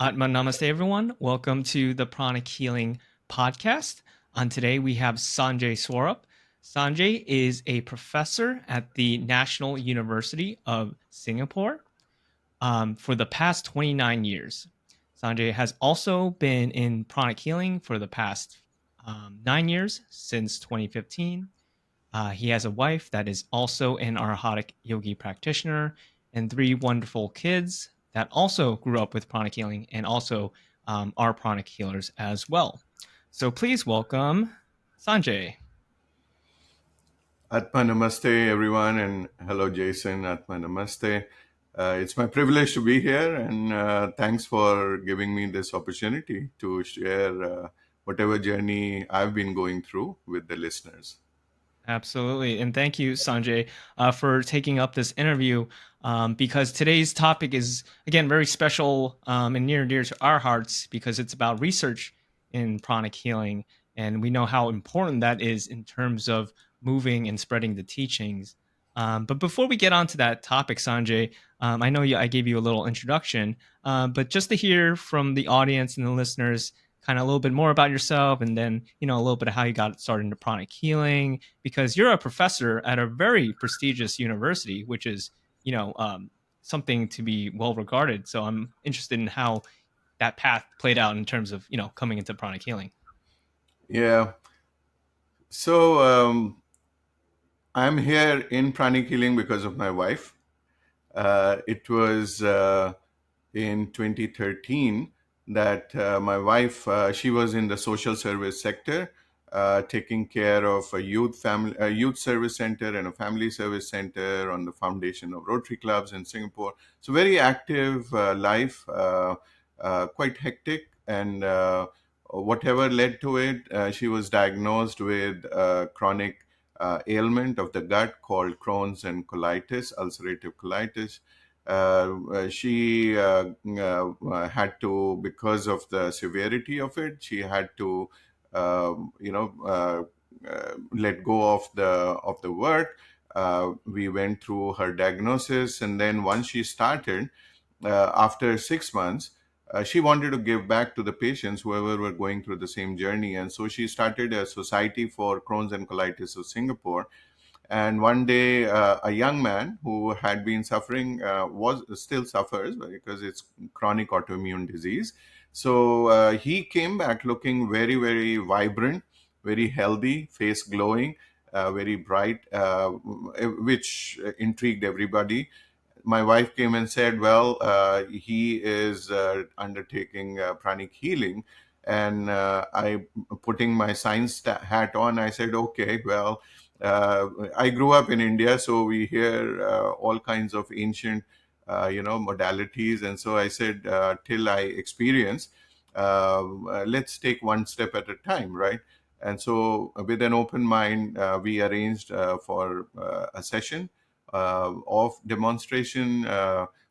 Atma Namaste, everyone. Welcome to the Pranic Healing Podcast. On today, we have Sanjay Swarup. Sanjay is a professor at the National University of Singapore for the past 29 years. Sanjay has also been in Pranic Healing for the past 9 years, since 2015. He has a wife that is also an Arahatic yogi practitioner and three wonderful kids that also grew up with pranic healing and also are pranic healers as well. So please welcome Sanjay. Atma Namaste, everyone, and hello, Jason. Atma Namaste. It's my privilege to be here, and thanks for giving me this opportunity to share whatever journey I've been going through with the listeners. Absolutely. And thank you, Sanjay, for taking up this interview because today's topic is, again, very special and near and dear to our hearts because it's about research in pranic healing. And we know how important that is in terms of moving and spreading the teachings. But before we get on to that topic, Sanjay, I know I gave you a little introduction, but just to hear from the audience and the listeners, kind of a little bit more about yourself and then a little bit of how you got started into pranic healing because you're a professor at a very prestigious university which is something to be well regarded, so I'm interested in how that path played out in terms of coming into pranic healing. Yeah. So I'm here in Pranic Healing because of my wife. It was in 2013 that my wife, she was in the social service sector, taking care of a youth service center and a family service center on the foundation of Rotary clubs in Singapore. So very active life, quite hectic, and whatever led to it, she was diagnosed with chronic ailment of the gut called Crohn's and colitis, ulcerative colitis. She had to, because of the severity of it, she had to, let go of the work. We went through her diagnosis, and then once she started, after 6 months, she wanted to give back to the patients, whoever were going through the same journey. And so she started a Society for Crohn's and Colitis of Singapore. And one day, a young man who had been suffering, was still suffers because it's chronic autoimmune disease. So he came back looking very, very vibrant, very healthy, face glowing, very bright, which intrigued everybody. My wife came and said, "Well, he is undertaking pranic healing." And I, putting my science hat on, I said, "Okay, well, I grew up in India, so we hear all kinds of ancient, modalities." And so I said, "Till I experience, let's take one step at a time, right?" And so, with an open mind, we arranged for a session of demonstration.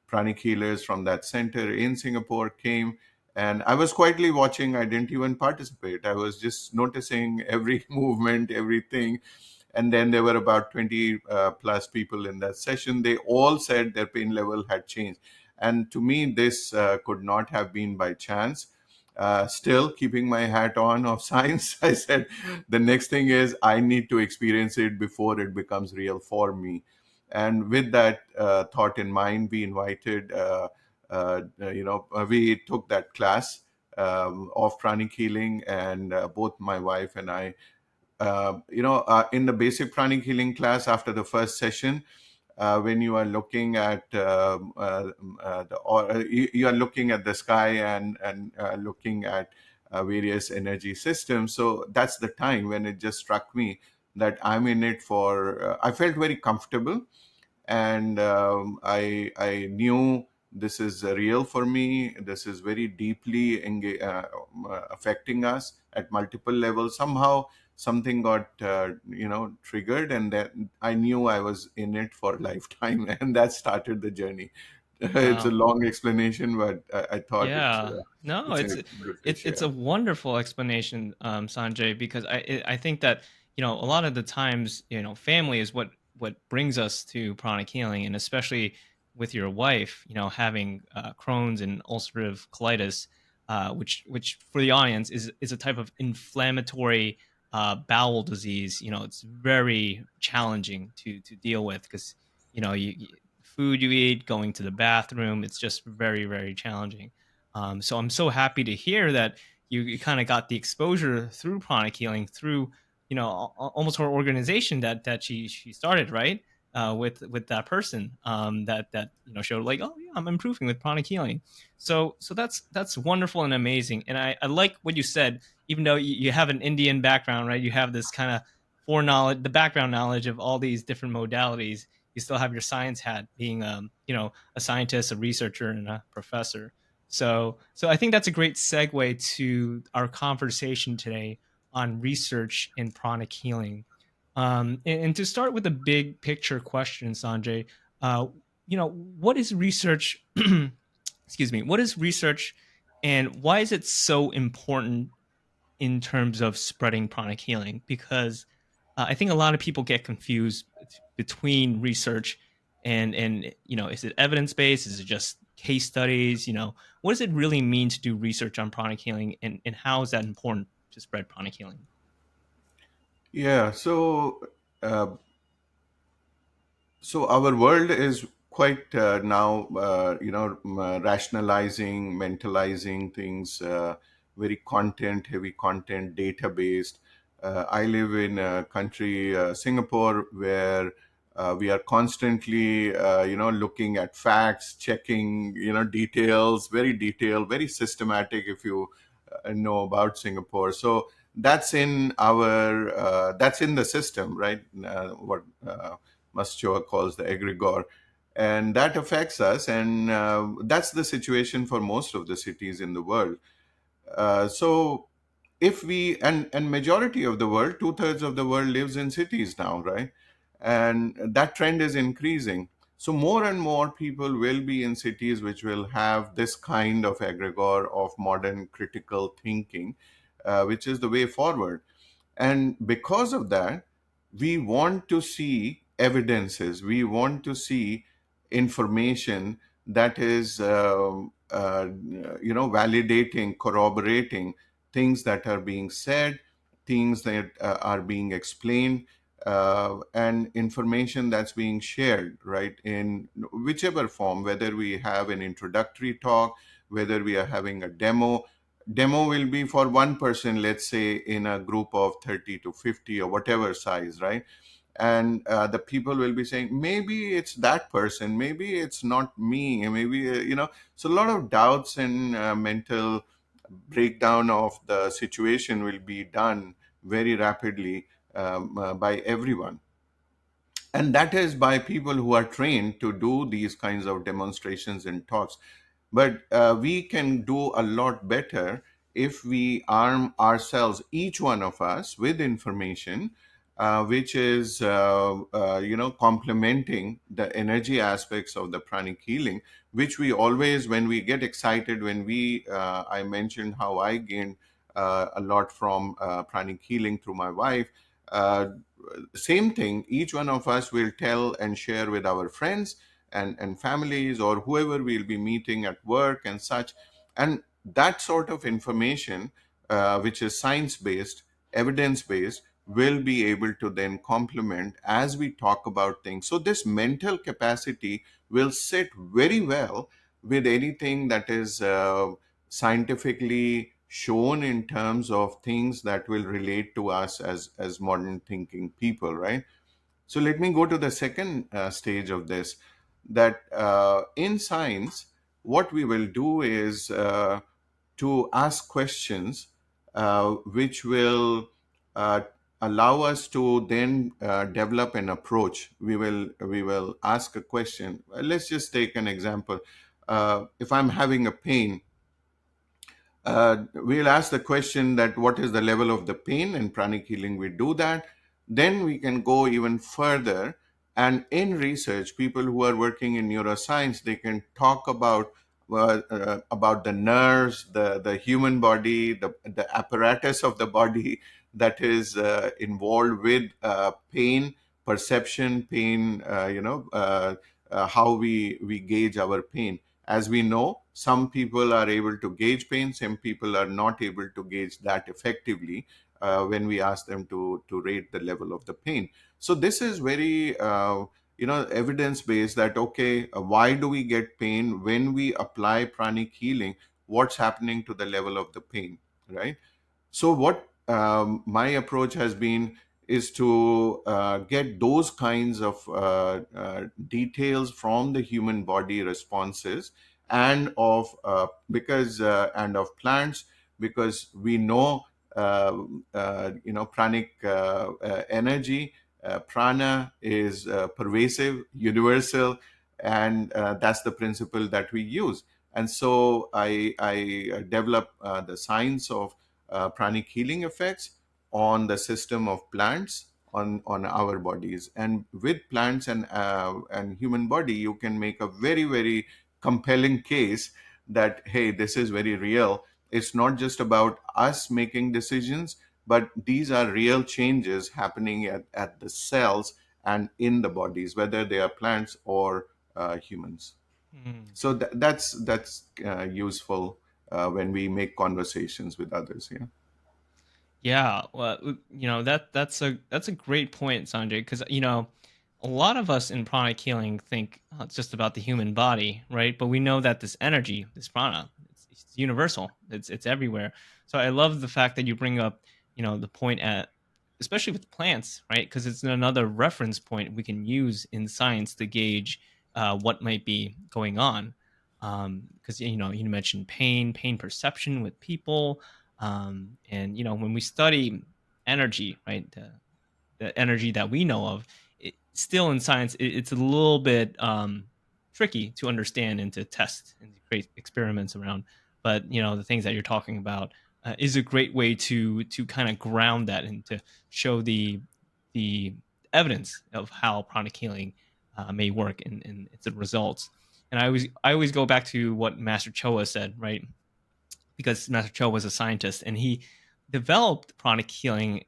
Pranic healers from that center in Singapore came, and I was quietly watching. I didn't even participate. I was just noticing every movement, everything. And then there were about 20 plus people in that session. They all said their pain level had changed. And to me, this could not have been by chance. Still keeping my hat on of science, I said, the next thing is I need to experience it before it becomes real for me. And with that thought in mind, we invited, we took that class of pranic healing, and both my wife and I, in the basic pranic healing class, after the first session, when you are looking at you are looking at the sky and looking at various energy systems. So that's the time when it just struck me that I'm in it for. I felt very comfortable, and I knew this is real for me. This is very deeply affecting us at multiple levels. Somehow something got triggered, and then I knew I was in it for a lifetime, and that started the journey. It's a Wow. long explanation, but I thought Yeah, no, it's it's a good to it's a share. wonderful explanation, Sanjay, because I think that a lot of the times family is what brings us to pranic healing, and especially with your wife, having Crohn's and ulcerative colitis, which for the audience is a type of inflammatory bowel disease. It's very challenging to deal with because food you eat, going to the bathroom, it's just very very challenging. So I'm so happy to hear that you kind of got the exposure through Pranic Healing through almost her organization that she started, right, with that person, that showed like, oh yeah, I'm improving with Pranic Healing. So that's wonderful and amazing. And I like what you said. Even though you have an Indian background, right, you have this kind of foreknowledge, the background knowledge of all these different modalities. You still have your science hat, being a scientist, a researcher, and a professor. So I think that's a great segue to our conversation today on research in pranic healing. And to start with a big picture question, Sanjay, what is research? Excuse me. What is research, and why is it so important in terms of spreading pranic healing? Because I think a lot of people get confused between research and is it evidence based? Is it just case studies? What does it really mean to do research on pranic healing, and how is that important to spread pranic healing? Yeah. So our world is quite now, rationalizing, mentalizing things, very content heavy, content data based. I live in a country, Singapore, where we are constantly, looking at facts, checking, details, very detailed, very systematic. If you know about Singapore, so that's in the system, right? What Muschoa calls the egregore, and that affects us, and that's the situation for most of the cities in the world. So if we and majority of the world, two-thirds of the world lives in cities now, right? And that trend is increasing. So more and more people will be in cities which will have this kind of egregore of modern critical thinking, which is the way forward. And because of that, we want to see evidences, we want to see information that is validating, corroborating things that are being said, things that are being explained, and information that's being shared, right, in whichever form, whether we have an introductory talk, whether we are having a demo will be for one person, let's say in a group of 30 to 50 or whatever size, right? And the people will be saying, maybe it's that person, maybe it's not me, maybe so a lot of doubts and mental breakdown of the situation will be done very rapidly, by everyone, and that is by people who are trained to do these kinds of demonstrations and talks. But we can do a lot better if we arm ourselves, each one of us, with information which is complementing the energy aspects of the pranic healing, which we always, when we get excited, when we I mentioned how I gained a lot from pranic healing through my wife. Same thing, each one of us will tell and share with our friends and families, or whoever we'll be meeting at work and such. And that sort of information, which is science based, evidence based, will be able to then complement as we talk about things. So this mental capacity will sit very well with anything that is scientifically shown in terms of things that will relate to us as modern thinking people, right? So let me go to the second stage of this, that in science, what we will do is to ask questions which will uh, allow us to then develop an approach. We will ask a question. Let's just take an example. If I'm having a pain, we'll ask the question that what is the level of the pain. In pranic healing we do that. Then we can go even further, and in research, people who are working in neuroscience, they can talk about the nerves, the human body, the apparatus of the body that is involved with pain perception, pain how we gauge our pain. As we know, some people are able to gauge pain, some people are not able to gauge that effectively when we ask them to rate the level of the pain. So this is very evidence based, that okay, why do we get pain when we apply pranic healing? What's happening to the level of the pain, right? So what my approach has been is to get those kinds of details from the human body responses, and of because and of plants, because we know pranic energy, prana is pervasive, universal, and that's the principle that we use. And so I develop the science of pranic healing effects on the system of plants, on our bodies. And with plants and human body, you can make a very, very compelling case that hey, this is very real. It's not just about us making decisions, but these are real changes happening at the cells and in the bodies, whether they are plants or humans. Mm. So that's useful when we make conversations with others. Yeah. Yeah, well, that's a great point, Sanjay, because a lot of us in pranic healing think it's just about the human body, right? But we know that this energy, this prana, it's universal. It's everywhere. So I love the fact that you bring up, the point at, especially with plants, right? Because it's another reference point we can use in science to gauge what might be going on. Because you mentioned pain perception with people, and when we study energy, right, the energy that we know of, still in science, it's a little bit tricky to understand and to test and to create experiments around. But the things that you're talking about is a great way to kind of ground that and to show the evidence of how pranic healing may work in its results. And I always go back to what Master Choa said, right? Because Master Cho was a scientist and he developed pranic healing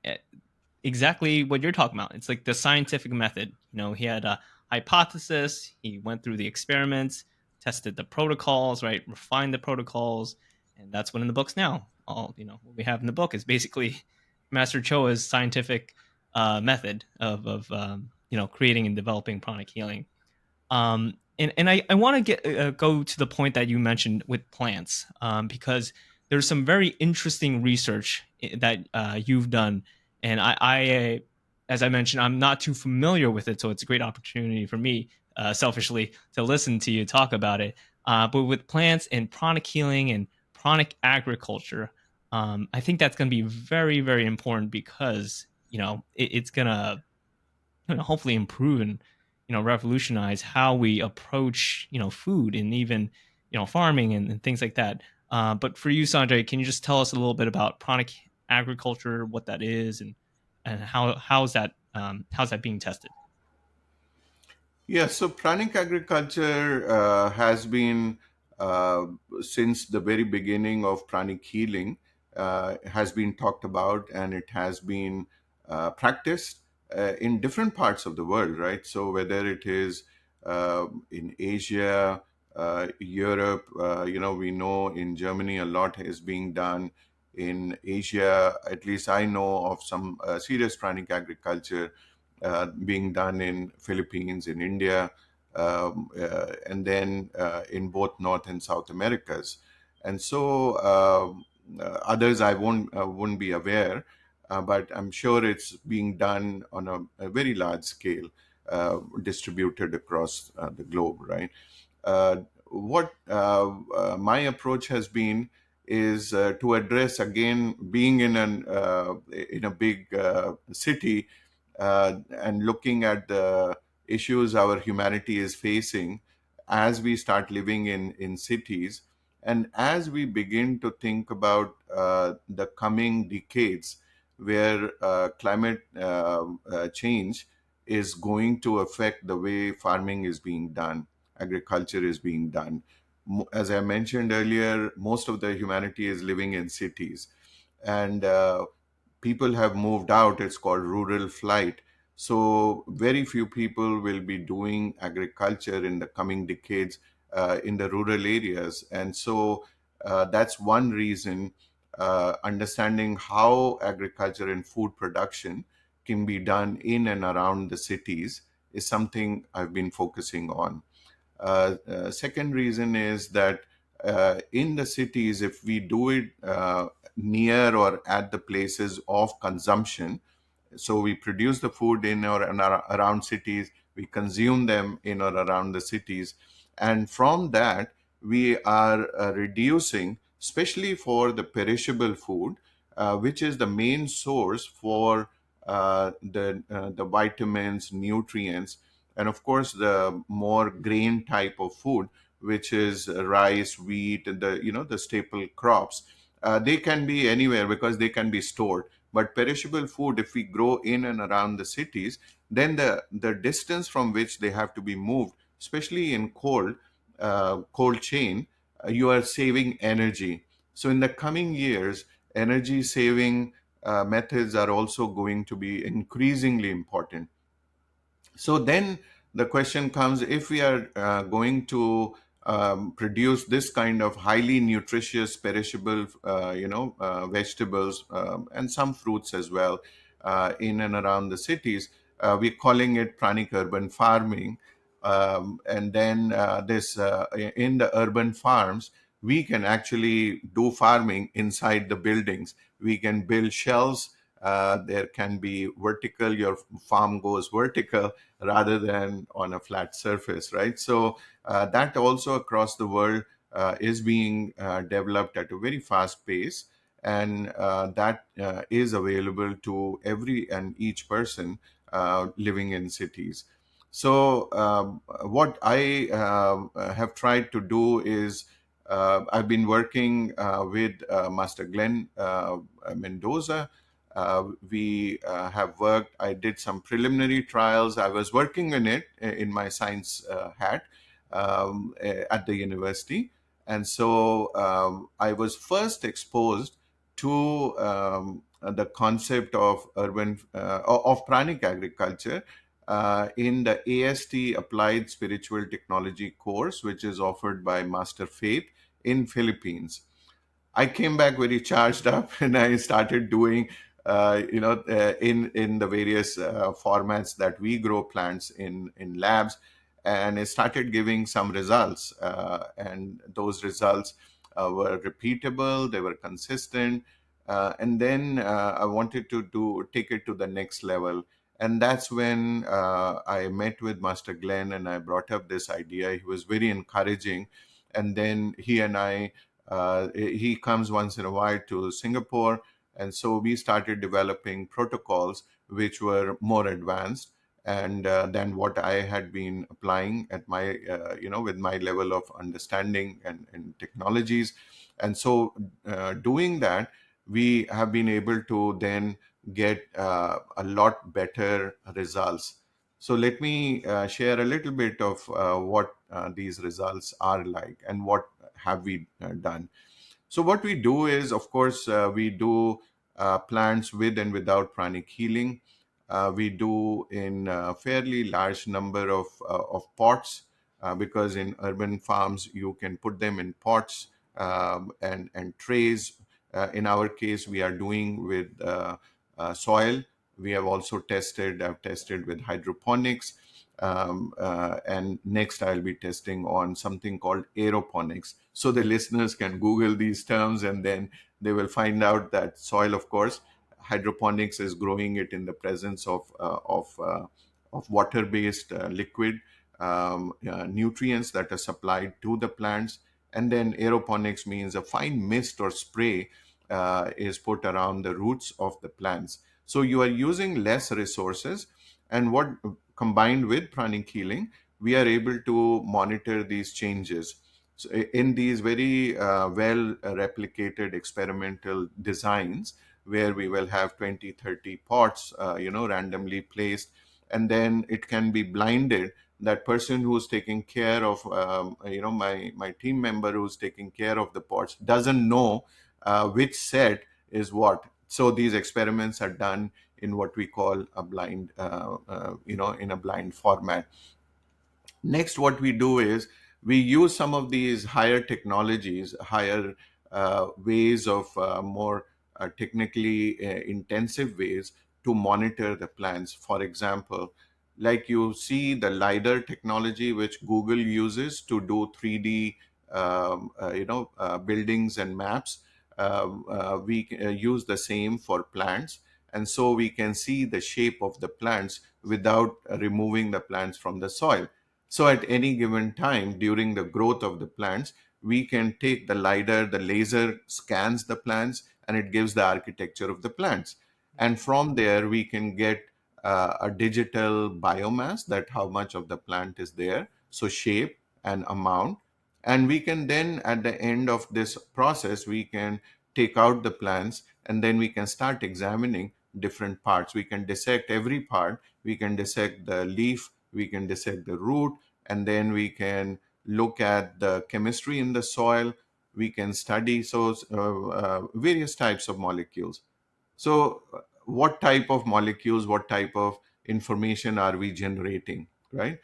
exactly what you're talking about. It's like the scientific method. He had a hypothesis, he went through the experiments, tested the protocols, right, refined the protocols, and that's what in the books now. All what we have in the book is basically Master Choa's scientific method of creating and developing pranic healing. And I want to get go to the point that you mentioned with plants, because there's some very interesting research that you've done, and as I mentioned, I'm not too familiar with it, so it's a great opportunity for me, selfishly, to listen to you talk about it. But with plants and pranic healing and pranic agriculture, I think that's going to be very, very important because it's going to hopefully improve and revolutionize how we approach food and even farming and things like that. But for you, Sanjay, can you just tell us a little bit about pranic agriculture, what that is, and how's that being tested? Yeah, so pranic agriculture has been, uh, since the very beginning of pranic healing, has been talked about, and it has been practiced in different parts of the world, right? So whether it is in Asia, Europe, we know in Germany a lot is being done. In Asia, at least I know of some serious pranic agriculture being done in Philippines, in India, and then in both North and South Americas. And so others I wouldn't be aware, but I'm sure it's being done on a very large scale, distributed across the globe, right? What my approach has been is to address, again, being in a big city, and looking at the issues our humanity is facing as we start living in cities, and as we begin to think about the coming decades, where climate change is going to affect the way farming is being done, agriculture is being done. As I mentioned earlier, most of the humanity is living in cities, and people have moved out. It's called rural flight. So very few people will be doing agriculture in the coming decades in the rural areas. And so that's one reason understanding how agriculture and food production can be done in and around the cities is something I've been focusing on. Second reason is that in the cities, if we do it near or at the places of consumption, so we produce the food in or around cities, we consume them in or around the cities, and from that we are reducing, especially for the perishable food, which is the main source for the vitamins, nutrients, and of course the more grain type of food, which is rice, wheat, and the staple crops. They can be anywhere because they can be stored. But perishable food, if we grow in and around the cities, then the distance from which they have to be moved, especially in cold chain, you are saving energy. So in the coming years, energy saving methods are also going to be increasingly important. So then the question comes, if we are going to produce this kind of highly nutritious perishable vegetables, and some fruits as well, in and around the cities, we're calling it pranic urban farming. And then this in the urban farms, we can actually do farming inside the buildings. We can build shelves. There can be vertical, your farm goes vertical rather than on a flat surface, right? So that also across the world is being developed at a very fast pace, and that is available to every and each person living in cities. So what I have tried to do is I've been working with Master Glenn Mendoza. We have worked, I did some preliminary trials. I was working in it in my science hat at the university. And so I was first exposed to the concept of of pranic agriculture in the AST Applied Spiritual Technology course, which is offered by Master Faith in Philippines. I came back very charged up, and I started doing, in the various formats that we grow plants in labs, and it started giving some results. And those results were repeatable, they were consistent, and then I wanted to do take it to the next level. And that's when I met with Master Glenn, and I brought up this idea. He was very encouraging, and then he comes once in a while to Singapore, and so we started developing protocols which were more advanced and than what I had been applying at my, with my level of understanding and technologies. And so, doing that, we have been able to then get a lot better results. So let me share a little bit of what these results are like and what have we done. So what we do is, of course, we do plants with and without pranic healing. We do in a fairly large number of pots, because in urban farms you can put them in pots and trays. In our case, we are doing with soil. We have also I've tested with hydroponics. And next, I'll be testing on something called aeroponics. So the listeners can Google these terms, and then they will find out that soil, of course, hydroponics is growing it in the presence of water-based liquid nutrients that are supplied to the plants. And then aeroponics means a fine mist or spray is put around the roots of the plants. So you are using less resources, and what combined with pranic healing, we are able to monitor these changes. So in these very well replicated experimental designs, where we will have 20, 30 pots, randomly placed, and then it can be blinded. That person who's taking care of, my team member who's taking care of the pots doesn't know which set is what. So these experiments are done in what we call a blind, in a blind format. Next, what we do is we use some of these higher technologies, higher ways of more technically intensive ways to monitor the plants. For example, like you see the LiDAR technology, which Google uses to do 3D, buildings and maps. We use the same for plants, and so we can see the shape of the plants without removing the plants from the soil. So at any given time during the growth of the plants, we can take the LiDAR, the laser scans the plants, and it gives the architecture of the plants. And from there, we can get a digital biomass, that how much of the plant is there, so shape and amount. And we can then, at the end of this process, we can take out the plants, and then we can start examining different parts. We can dissect every part. We can dissect the leaf, we can dissect the root, and then we can look at the chemistry in the soil. We can study various types of molecules. So what type of molecules, what type of information are we generating, right?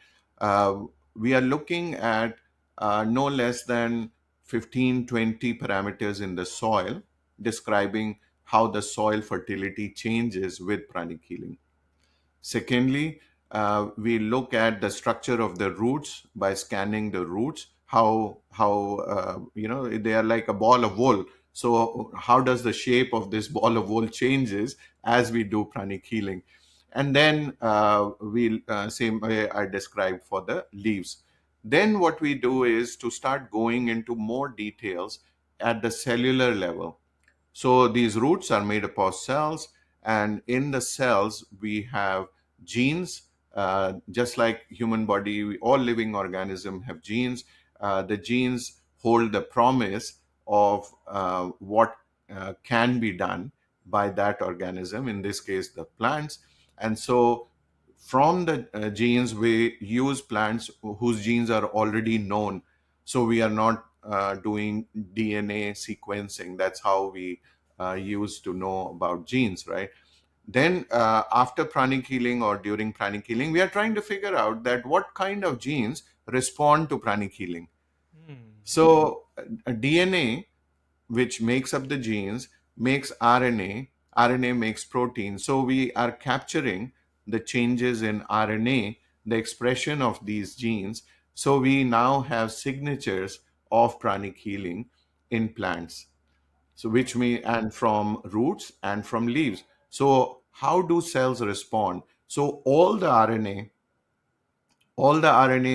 We are looking at no less than 15, 20 parameters in the soil, describing how the soil fertility changes with pranic healing. Secondly, we look at the structure of the roots by scanning the roots. How they are like a ball of wool. So how does the shape of this ball of wool changes as we do pranic healing? And then we same way I described for the leaves. Then what we do is to start going into more details at the cellular level. So these roots are made up of cells, and in the cells we have genes. Just like human body, all living organisms have genes. The genes hold the promise of what can be done by that organism. In this case, the plants. And so, from the genes, we use plants whose genes are already known. So we are not doing DNA sequencing. That's how we used to know about genes, right? Then after pranic healing or during pranic healing, we are trying to figure out that what kind of genes respond to pranic healing. Hmm. So DNA, which makes up the genes, makes RNA. RNA makes protein. So we are capturing the changes in RNA, the expression of these genes. So we now have signatures of pranic healing in plants. So which mean, and from roots and from leaves. So how do cells respond? So all the RNA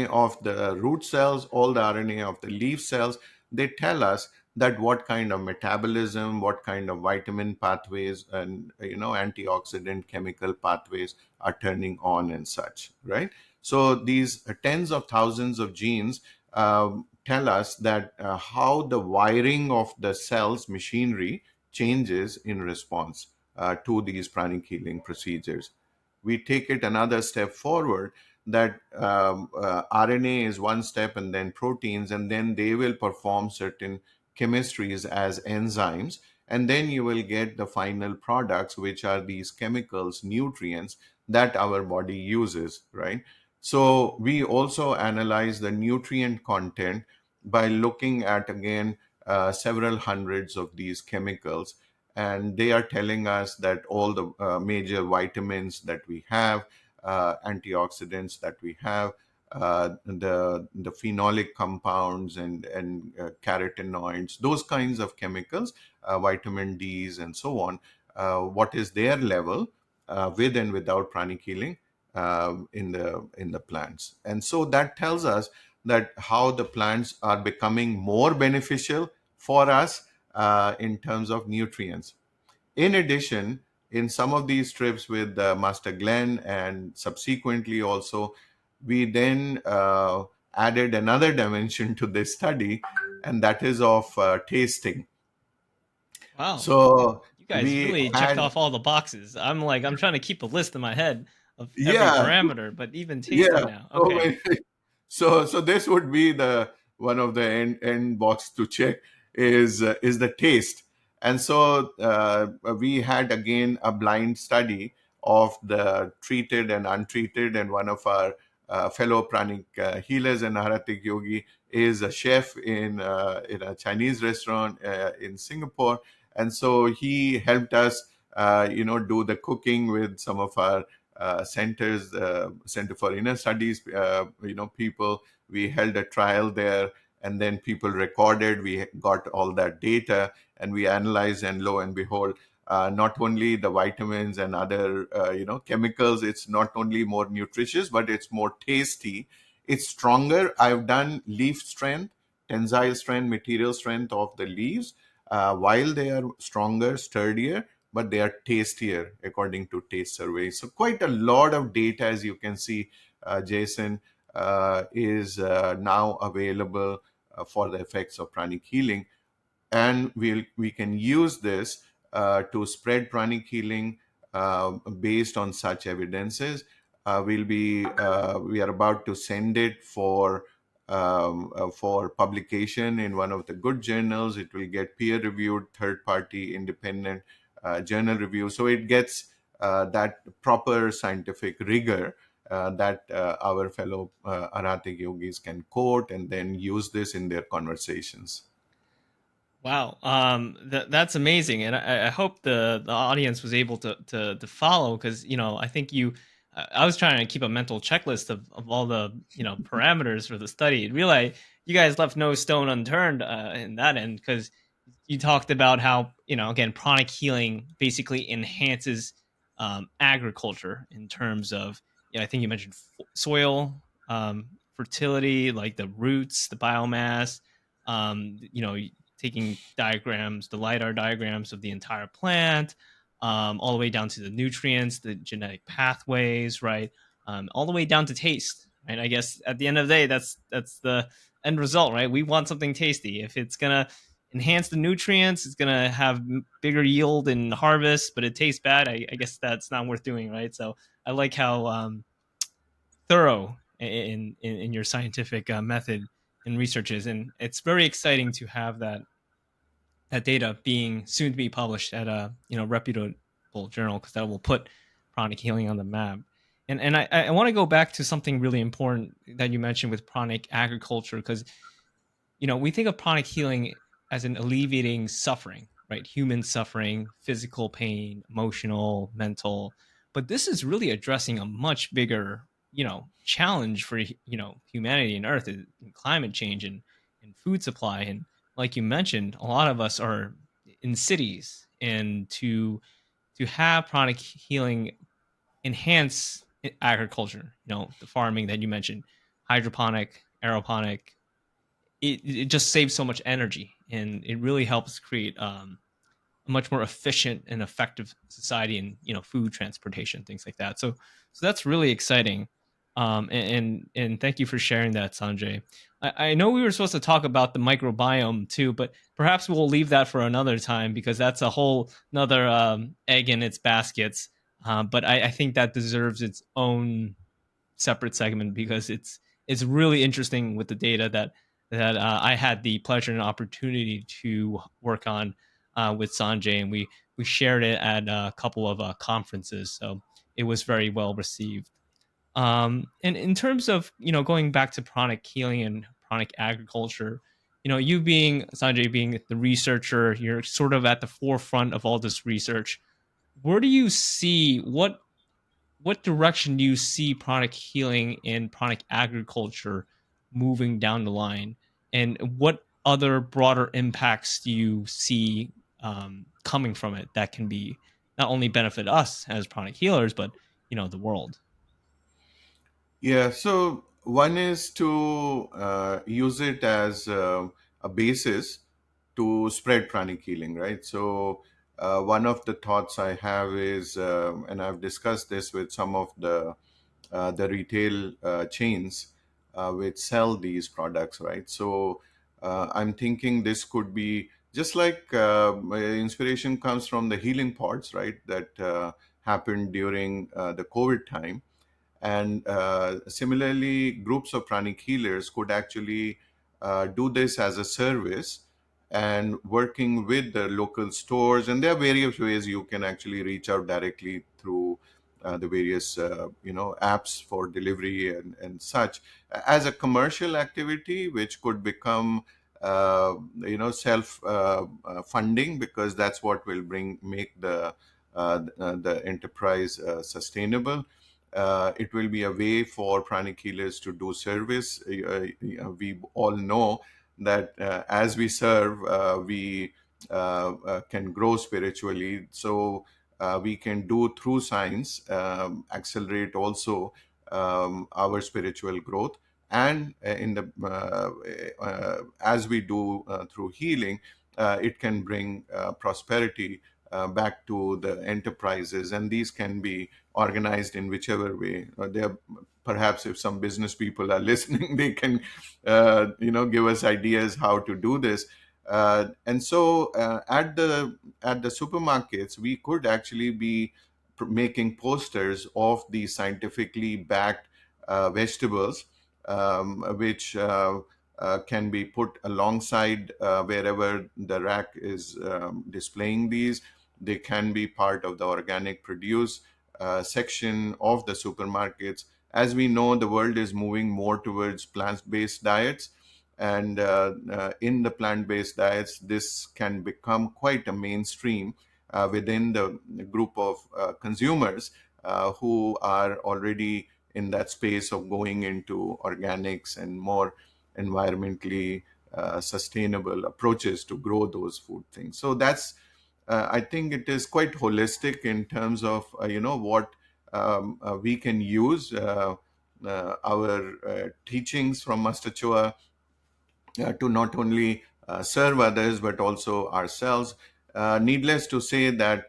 of the root cells, all the RNA of the leaf cells, they tell us that what kind of metabolism, what kind of vitamin pathways, and antioxidant chemical pathways are turning on and such, right? So these tens of thousands of genes tell us that how the wiring of the cell's machinery changes in response to these pranic healing procedures. We take it another step forward, that RNA is one step, and then proteins, and then they will perform certain chemistries as enzymes, and then you will get the final products, which are these chemicals, nutrients that our body uses, right? So we also analyze the nutrient content by looking at, again, several hundreds of these chemicals, and they are telling us that all the major vitamins that we have, antioxidants that we have, the phenolic compounds and carotenoids, those kinds of chemicals, vitamin D's and so on. What is their level with and without pranic healing in the plants? And so that tells us that how the plants are becoming more beneficial for us in terms of nutrients. In addition, in some of these trips with Master Glenn, and subsequently also, we then added another dimension to this study, and that is of tasting. Wow. So You guys we really checked had, off all the boxes. I'm trying to keep a list in my head of every yeah, parameter, but even tasting yeah. now. So, Okay. so this would be the one of the end box to check, is the taste. And so we had again a blind study of the treated and untreated. And one of our fellow pranic healers and Haratik yogi is a chef in a Chinese restaurant in Singapore. And so he helped us, do the cooking with some of our centers, Center for Inner Studies, people. We held a trial there, and then people recorded. We got all that data, and we analyzed, and lo and behold, not only the vitamins and other chemicals, it's not only more nutritious, but it's more tasty, it's stronger. I've done leaf strength, tensile strength, material strength of the leaves. While they are stronger, sturdier, but they are tastier according to taste surveys. So quite a lot of data, as you can see, Jason, is now available for the effects of pranic healing. And we can use this to spread pranic healing based on such evidences. We are about to send it for publication in one of the good journals. It will get peer reviewed, third party, independent journal review, so it gets that proper scientific rigor that our fellow Aratic yogis can quote and then use this in their conversations. Wow, that's amazing, and I hope the audience was able to follow, because I think I was trying to keep a mental checklist of all the parameters for the study. And realize you guys left no stone unturned in that end, because you talked about how again, pranic healing basically enhances agriculture in terms of I think you mentioned soil fertility, like the roots, the biomass, taking diagrams, the LiDAR diagrams of the entire plant, all the way down to the nutrients, the genetic pathways, right? All the way down to taste, right? I guess at the end of the day, that's the end result, right? We want something tasty. If it's gonna enhance the nutrients, it's gonna have bigger yield and harvest, but it tastes bad. I guess that's not worth doing, right? So I like how thorough in your scientific method and researches, and it's very exciting to have that data being soon to be published at a reputable journal, because that will put pranic healing on the map. And I want to go back to something really important that you mentioned with pranic agriculture, because we think of pranic healing as an alleviating suffering, right? Human suffering, physical pain, emotional, mental. But this is really addressing a much bigger, challenge for humanity and Earth, in climate change and food supply. And like you mentioned, a lot of us are in cities, and to have pranic healing enhance agriculture, the farming that you mentioned, hydroponic, aeroponic, it just saves so much energy, and it really helps create a much more efficient and effective society, and food transportation, things like that. So that's really exciting. And thank you for sharing that, Sanjay. I know we were supposed to talk about the microbiome too, but perhaps we'll leave that for another time, because that's a whole another egg in its baskets. But I think that deserves its own separate segment, because it's really interesting with the data that I had the pleasure and opportunity to work on with Sanjay, and we shared it at a couple of conferences, so it was very well received. And in terms of going back to pranic healing and pranic agriculture, you being Sanjay, being the researcher, you're sort of at the forefront of all this research. Where do you see what direction do you see pranic healing and pranic agriculture moving down the line, and what other broader impacts do you see coming from it that can be not only benefit us as pranic healers, but the world? Yeah, so one is to use it as a basis to spread pranic healing, right? So one of the thoughts I have is, and I've discussed this with some of the retail chains which sell these products, right? So I'm thinking this could be just like my inspiration comes from the healing pods, right? That happened during the COVID time. And similarly, groups of pranic healers could actually do this as a service, and working with the local stores. And there are various ways you can actually reach out directly through the various apps for delivery and such as a commercial activity, which could become self funding, because that's what will bring make the enterprise sustainable. It will be a way for pranic healers to do service. We all know that as we serve, we can grow spiritually. So we can do through science, accelerate also our spiritual growth. And in the as we do through healing, it can bring prosperity back to the enterprises, and these can be organized in whichever way. There, perhaps if some business people are listening, they can, give us ideas how to do this. And so, at the supermarkets, we could actually be making posters of these scientifically backed vegetables, which can be put alongside wherever the rack is displaying these. They can be part of the organic produce section of the supermarkets. As we know, the world is moving more towards plant-based diets, and in the plant-based diets, this can become quite a mainstream within the group of consumers who are already in that space of going into organics and more environmentally sustainable approaches to grow those food things. So that's I think it is quite holistic in terms of what we can use our teachings from Master Choa to not only serve others but also ourselves. Needless to say that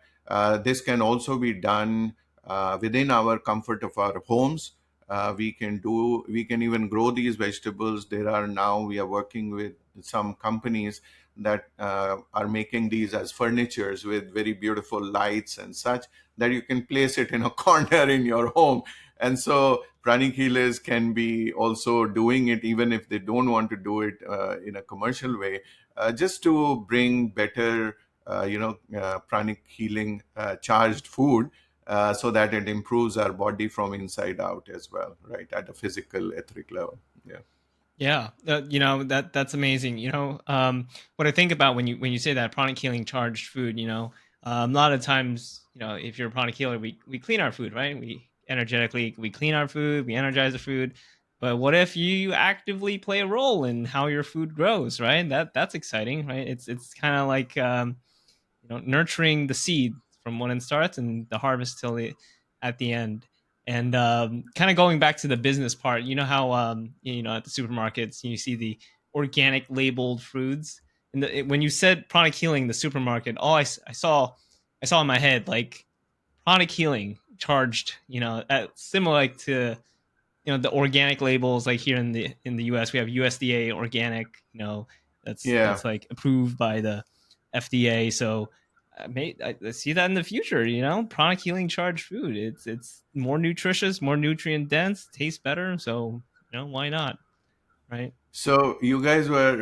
this can also be done within our comfort of our homes. We can even grow these vegetables. There are now, we are working with some companies that are making these as furnitures with very beautiful lights and such, that you can place it in a corner in your home. And so pranic healers can be also doing it even if they don't want to do it in a commercial way, just to bring better pranic healing charged food, so that it improves our body from inside out as well, right, at a physical etheric level. Yeah. Yeah, that's amazing. What I think about when you say that chronic healing charged food, a lot of times, if you're a chronic healer, we clean our food, right? We clean our food, we energize the food. But what if you actively play a role in how your food grows, right? That's exciting, right? It's kind of like nurturing the seed from when it starts and the harvest till at the end. And kind of going back to the business part, you know how at the supermarkets you see the organic labeled foods. And when you said chronic healing, the supermarket, I saw in my head like chronic healing charged, similar like to the organic labels, like here in the US we have USDA organic, Yeah. that's like approved by the FDA. So I see that in the future, chronic healing charged food, it's more nutritious, more nutrient dense, tastes better, so why not, right? So you guys were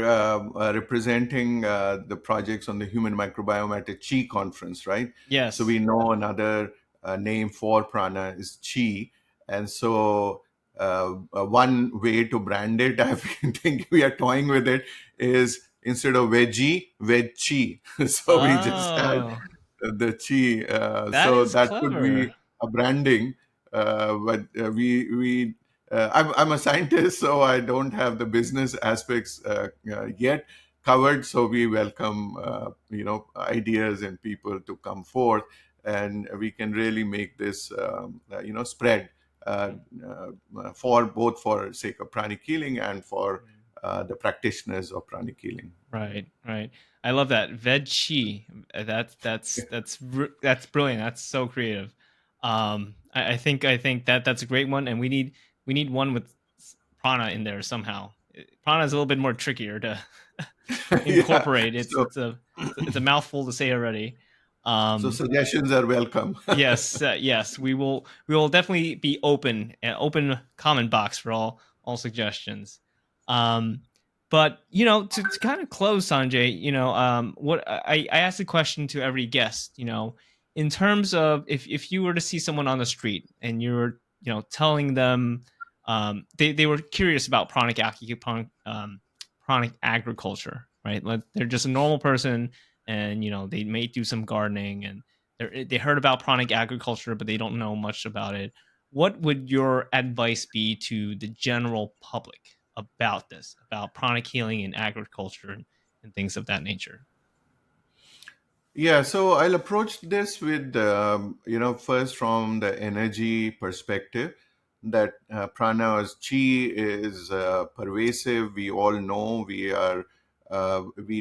representing the projects on the human microbiome at a Chi conference, right? So Yes. we know another name for prana is Chi, and so one way to brand it, I think we are toying with it, is instead of veggie, veg Chi. So we just have Oh, the Chi. that So is that could clever. be a branding, but I'm a scientist, so I don't have the business aspects yet covered. So we welcome ideas and people to come forth, and we can really make this spread uh, for both for sake of pranic healing and for the practitioners of pranic healing. Right, right. I love that veg chi. That's brilliant. That's so creative. I think that's a great one, and we need one with prana in there somehow. Prana is a little bit more trickier to Yeah. incorporate. It's So it's a it's a mouthful to say already. so Um, suggestions are welcome. yes, yes, we will definitely be open, an open comment box for all suggestions. Um, but to kind of close, Sanjay, what I asked a question to every guest. in terms of if you were to see someone on the street and you were telling them they were curious about pranic agriculture, right? Like they're just a normal person, and they may do some gardening, and they heard about pranic agriculture, but they don't know much about it. What would your advice be to the general public about this, about pranic healing and agriculture, and things of that nature? Yeah, so I'll approach this with, first from the energy perspective that prana as chi is pervasive. We all know we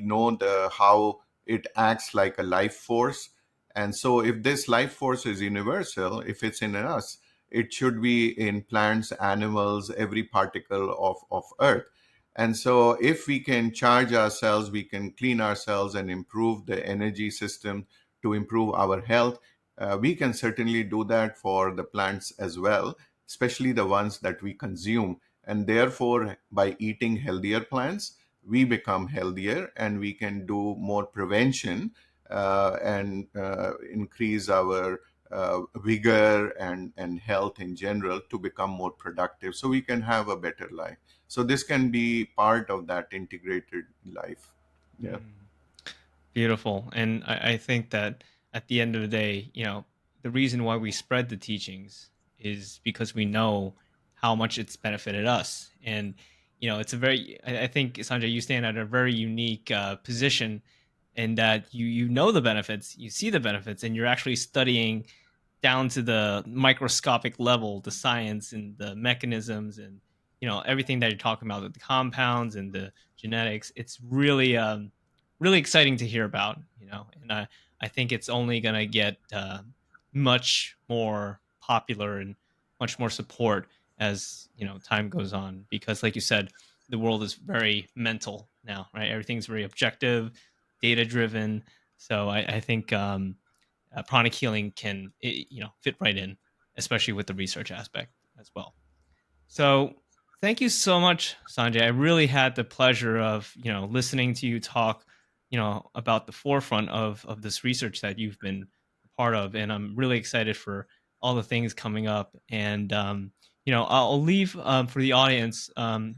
know the how it acts like a life force, and so if this life force is universal, if it's in us, it should be in plants, animals, every particle of earth. And so, if we can charge ourselves, we can clean ourselves and improve the energy system to improve our health. We can certainly do that for the plants as well, especially the ones that we consume. And therefore, by eating healthier plants, we become healthier and we can do more prevention and increase our vigor and health in general to become more productive so we can have a better life. So this can be part of that integrated life. Yeah. Mm. Beautiful. And I think that at the end of the day, the reason why we spread the teachings is because we know how much it's benefited us. And, it's a very, I think, Sanjay, you stand at a very unique position in that you know the benefits, you see the benefits, and you're actually studying down to the microscopic level, the science and the mechanisms, and everything that you're talking about, the compounds and the genetics. It's really really exciting to hear about, and I think it's only going to get much more popular and much more support as time goes on, because like you said, the world is very mental now, right? Everything's very objective, data driven. So I think pranic healing can fit right in, especially with the research aspect as well. So thank you so much, Sanjay. I really had the pleasure of listening to you talk about the forefront of this research that you've been a part of, and I'm really excited for all the things coming up. And I'll leave for the audience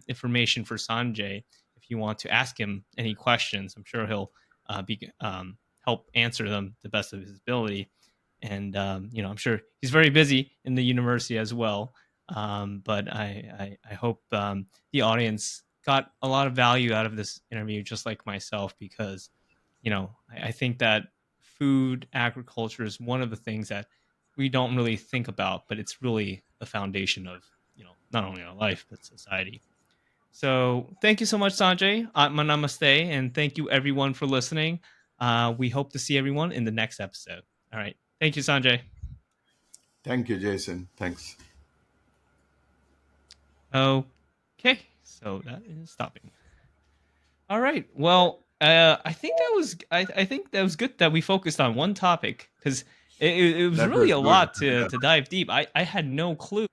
information for Sanjay if you want to ask him any questions. I'm sure he'll be help answer them the best of his ability. And I'm sure he's very busy in the university as well. But I hope the audience got a lot of value out of this interview, just like myself, because I think that food agriculture is one of the things that we don't really think about, but it's really the foundation of not only our life but society. So thank you so much, Sanjay. Atma namaste, and thank you everyone for listening. We hope to see everyone in the next episode. All right, thank you, Sanjay. Thank you, Jason. Thanks. Okay, so that is stopping. All right. Well, I think that was good that we focused on one topic, because it was That really was a good. lot to Yeah. dive deep. I had no clue